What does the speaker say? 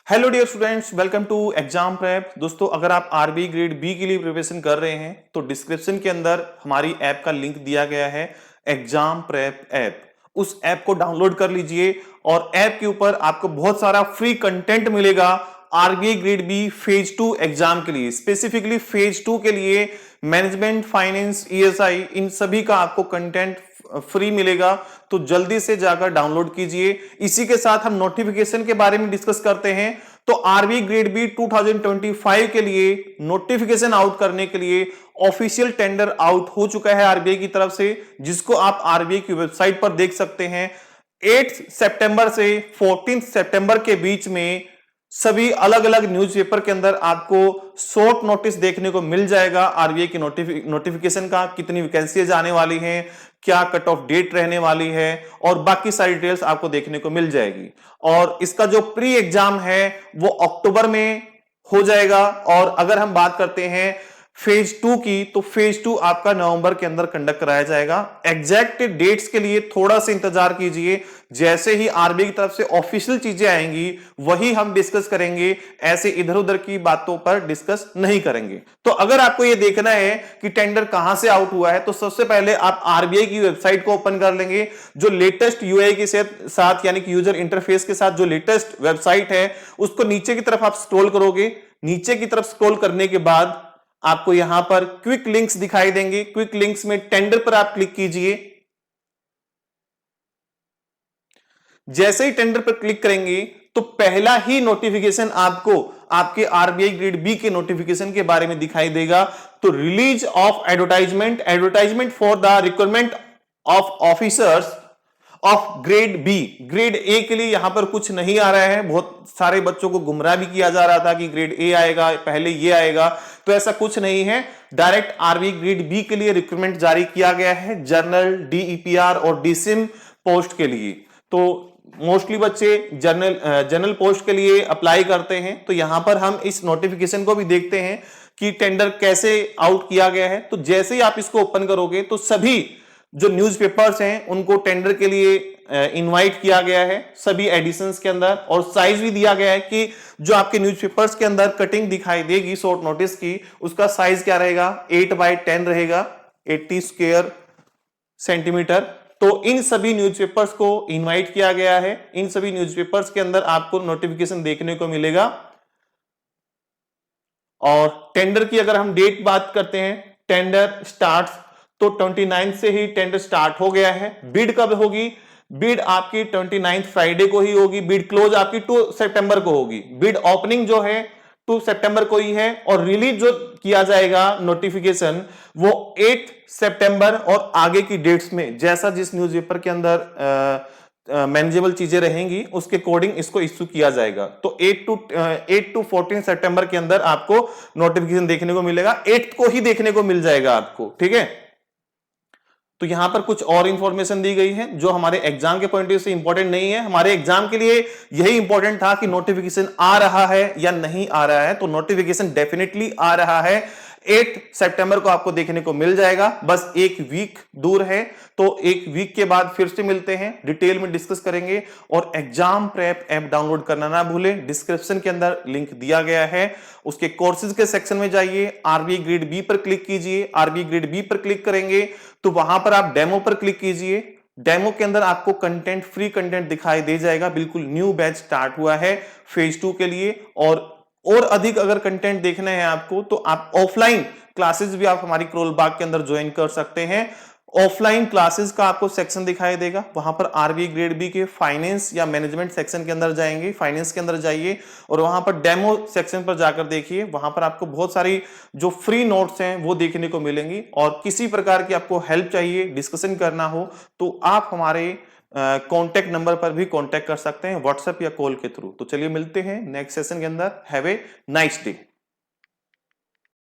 Hello dear students, welcome to Exam Prep. दोस्तों, अगर आप आरबीआई ग्रेड बी के लिए प्रिपरेशन कर रहे हैं तो डिस्क्रिप्शन के अंदर हमारी ऐप का लिंक दिया गया है, एग्जाम प्रेप ऐप। उस ऐप को डाउनलोड कर लीजिए और ऐप के ऊपर आपको बहुत सारा फ्री कंटेंट मिलेगा RBI grade B phase 2 exam के लिए। स्पेसिफिकली फेज 2 के लिए मैनेजमेंट, फाइनेंस, ईएसआई, इन सभी का आपको कंटेंट फ्री मिलेगा। तो जल्दी से जाकर डाउनलोड कीजिए। इसी के साथ हम नोटिफिकेशन के बारे में डिस्कस करते हैं। तो आरबीआई ग्रेड बी 2025 के लिए नोटिफिकेशन आउट करने के लिए ऑफिशियल टेंडर आउट हो चुका है आरबीआई की तरफ से, जिसको आप आरबीआई की वेबसाइट पर देख सकते हैं। 8 सितंबर से 14 सितंबर के बीच में सभी अलग अलग न्यूज़पेपर के अंदर आपको शॉर्ट नोटिस देखने को मिल जाएगा आरबीआई की नोटिफिकेशन का, कितनी वैकेंसीज आने वाली हैं, क्या कट ऑफ डेट रहने वाली है और बाकी सारी डिटेल्स आपको देखने को मिल जाएगी। और इसका जो प्री एग्जाम है वो अक्टूबर में हो जाएगा। और अगर हम बात करते हैं फेज 2 की, तो फेज 2 आपका नवंबर के अंदर कंडक्ट कराया जाएगा। एग्जैक्ट डेट्स के लिए थोड़ा सा इंतजार कीजिए। जैसे ही आरबीआई की तरफ से ऑफिशियल चीजें आएंगी वही हम डिस्कस करेंगे, ऐसे इधर उधर की बातों पर डिस्कस नहीं करेंगे। तो अगर आपको यह देखना है कि टेंडर कहां से आउट हुआ है, तो सबसे पहले आप आरबीआई की वेबसाइट को ओपन कर लेंगे। जो लेटेस्ट यूआई के साथ यानी कि यूजर इंटरफेस के साथ जो लेटेस्ट वेबसाइट है, उसको नीचे की तरफ आप स्क्रॉल करोगे। नीचे की तरफ स्क्रॉल करने के बाद आपको यहां पर क्विक लिंक्स दिखाई देंगे। क्विक लिंक्स में टेंडर पर आप क्लिक कीजिए। जैसे ही टेंडर पर क्लिक करेंगे तो पहला ही नोटिफिकेशन आपको आपके आरबीआई ग्रेड बी के नोटिफिकेशन के बारे में दिखाई देगा। तो release of advertisement for the requirement of officers of grade B. Grade A के लिए यहां पर कुछ नहीं आ रहा है। बहुत सारे बच्चों को गुमराह भी किया जा रहा था कि ग्रेड ए आएगा, पहले ये आएगा, तो ऐसा कुछ नहीं है। डायरेक्ट आरबीआई ग्रेड बी के लिए रिक्रूटमेंट जारी किया गया है, जनरल, डीईपीआर और डीसिम पोस्ट के लिए। तो मोस्टली बच्चे जनरल पोस्ट के लिए अप्लाई करते हैं। तो यहां पर हम इस नोटिफिकेशन को भी देखते हैं कि टेंडर कैसे आउट किया गया है। तो जैसे ही आप इसको ओपन करोगे तो सभी जो न्यूज़पेपर्स हैं उनको टेंडर के लिए इनवाइट किया गया है सभी एडिशंस के अंदर। और साइज भी दिया गया है कि जो आपके न्यूज़पेपर्स के अंदर कटिंग दिखाई देगी शॉर्ट नोटिस की, उसका साइज क्या रहेगा, 8x10 रहेगा, 80 स्क्वायर सेंटीमीटर। तो इन सभी न्यूज़पेपर्स को इनवाइट किया गया है। इन सभी न्यूज़पेपर्स के अंदर आपको नोटिफिकेशन देखने को मिलेगा। और टेंडर की अगर हम डेट बात करते हैं, टेंडर स्टार्ट, तो 29 से ही टेंडर स्टार्ट हो गया है। बिड कब होगी? बिड आपकी 29 फ्राइडे को ही होगी। बिड क्लोज आपकी 2 सितंबर को होगी। बिड ओपनिंग जो है 2 सितंबर को ही है। और रिलीज जो किया जाएगा नोटिफिकेशन वो 8 सितंबर और आगे की डेट्स में, जैसा जिस न्यूज़पेपर के अंदर मैनेजेबल चीजें रहेंगी उसके अकॉर्डिंग इसको इश्यू किया जाएगा। तो 8 टू 14 सितंबर के अंदर आपको नोटिफिकेशन देखने को मिलेगा। 8 को ही देखने को मिल जाएगा आपको, ठीक है। तो यहां पर कुछ और इंफॉर्मेशन दी गई है जो हमारे एग्जाम के पॉइंट ऑफ व्यू से इंपॉर्टेंट नहीं है। हमारे एग्जाम के लिए यही इंपॉर्टेंट था कि नोटिफिकेशन आ रहा है या नहीं आ रहा है। तो नोटिफिकेशन डेफिनेटली आ रहा है। 8 सितंबर को आपको देखने को मिल जाएगा। बस एक वीक दूर है। तो एक वीक के बाद फिर से मिलते हैं, डिटेल में डिस्कस करेंगे। और एग्जाम प्रेप ऐप डाउनलोड करना ना भूलें, डिस्क्रिप्शन के अंदर लिंक दिया गया है। उसके कोर्सेज के सेक्शन में जाइए, आरबीआई ग्रेड बी पर क्लिक कीजिए। आरबीआई ग्रेड बी पर क्लिक करेंगे तो वहां पर आप डेमो पर क्लिक कीजिए। डेमो के अंदर आपको कंटेंट, फ्री कंटेंट दिखाई दे जाएगा। बिल्कुल न्यू बैच स्टार्ट हुआ है फेज 2 के लिए। और अधिक अगर कंटेंट देखना है आपको तो आप ऑफलाइन क्लासेस भी आप हमारी करोल बाग के अंदर ज्वाइन कर सकते हैं। ऑफलाइन क्लासेस का आपको सेक्शन दिखाई देगा। वहां पर आरबीआई ग्रेड बी के फाइनेंस या मैनेजमेंट सेक्शन के अंदर जाएंगे, फाइनेंस के अंदर जाइए और वहां पर डेमो सेक्शन पर जाकर देखिए। वहां पर आपको बहुत सारी जो फ्री नोट्स हैं वो देखने को मिलेंगी। और किसी प्रकार की आपको हेल्प चाहिए, डिस्कशन करना हो, तो आप हमारे कॉन्टैक्ट नंबर पर भी कॉन्टैक्ट कर सकते हैं, व्हाट्सएप या कॉल के थ्रू। तो चलिए मिलते हैं नेक्स्ट सेशन के अंदर। Have a nice day.